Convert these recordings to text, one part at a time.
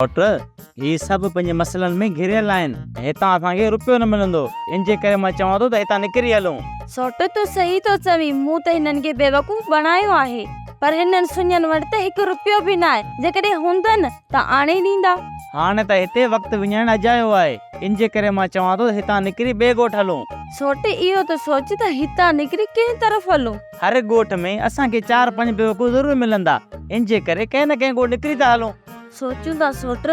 Doctor ये सब पंहिंजे मसइलनि में घिरियल आहिनि। हितां असांखे रुपयो न मिलंदो, इन जे करे मां चवां थो त हितां निकिरी हलूं। सोट तूं सही तो चवी, मूं त हिननि खे बेवकूफ़ बणायो आहे, पर हिननि सुञनि वटि त 1 रुपयो बि न आहे। जेकॾहिं हूंदनि त आणे ॾींदा। हाणे त हिते वक़्तु विञाइण अजायो आहे, इन जे करे मां चवां थो हितां निकिरी ॿिए ॻोठ हलूं। सोट इहो त सोच त हितां निकिरी कंहिं तरफ़ हलूं। हर ॻोठ में असांखे 4-5 बेवकूफ़ ज़रूर मिलंदा, इन जे करे कंहिं न कंहिं ॻोठ निकिरी था हलूं। सोचूं था सोट,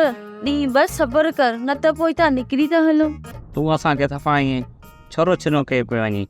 ॾींहुं बस सब्र कर, न त पोइ हितां निकिरी था हलूं। तूं असांखे सफ़ा ईअं छोरो छिनो कई पियो वञी,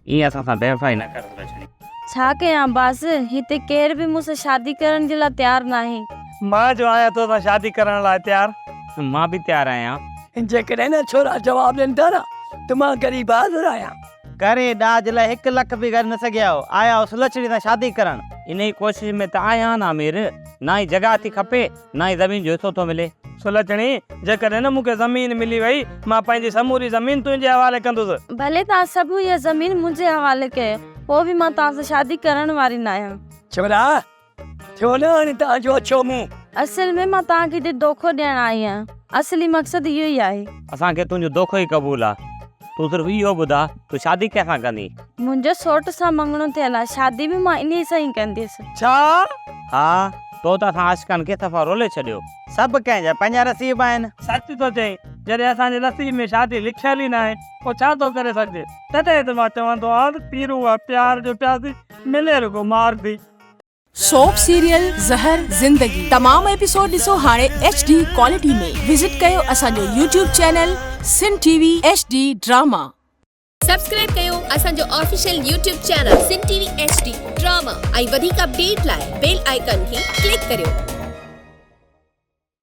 ईअं असां सां बेवफ़ाई न कर रजनी। छा कयां बास, हिते केर बि मूंसां शादी करण जे लाइ तयार न आहे। मां जो आहियां तो सां शादी करण लाइ तयार। मां बि तयार आहियां। जेकॾहिं न छोरा जवाब ॾियनि था न त मां ग़रीब हाज़िर आहियां। करे ॾाज लाइ 1 लख बि करे न सघिया हो, आया हो सुलछड़ी सां शादी करण। इन ई कोशिश में त आया न अमीर, ना ई जगह थी खपे, ना ई ज़मीन जो हिस्सो थो मिले। सुलचणी, जेकॾहिं न मूंखे ज़मीन मिली वई, मां पंहिंजी समूरी ज़मीन तुंहिंजे हवाले कंदुसि। भले तव्हां सभु इहा ज़मीन मुंहिंजे हवाले कयो, पोइ बि मां तव्हां सां शादी करण वारी न आहियां। छोरा थियो न हाणे तव्हांजो अछो मुंहुं। असल में मां तव्हांखे हिते धोखो ॾियण आई आहियां, असली मक़सदु इहो ई आहे। असांखे तुंहिंजो धोखो ई क़बूल आहे। तूं सिर्फ़ु इहो ॿुधा, तूं शादी कंहिंसां कंदी? मुंहिंजो सोट सां मङणो थियल आहे, शादी बि मां इन सां ई कंदसि। छा? हा, तो त असां आशिक़नि खे सफ़ा रोले छॾियो। सभु कंहिंजा पंहिंजा नसीब आहिनि। सच तो चई, जॾहिं असांजे नसीब में शादी लिखियल ई न आहे, पोइ छा थो करे सघिजे। तॾहिं त मां चवंदो आहियां, पीरू आहे प्यार जो प्यासी, मिले रुगो मार थी। सोप सीरियल ज़हर ज़िंदगी तमाम एपिसोड ॾिसो हाणे HD क्वालिटी में। विजिट कयो असांजो YouTube चैनल सिन TV HD ड्रामा। सब्सक्राइब कयो असांजो ऑफिशियल YouTube चैनल सिन TV HD ड्रामा ऐं वधीक अपडेट लाइ बेल आइकन खे क्लिक करियो।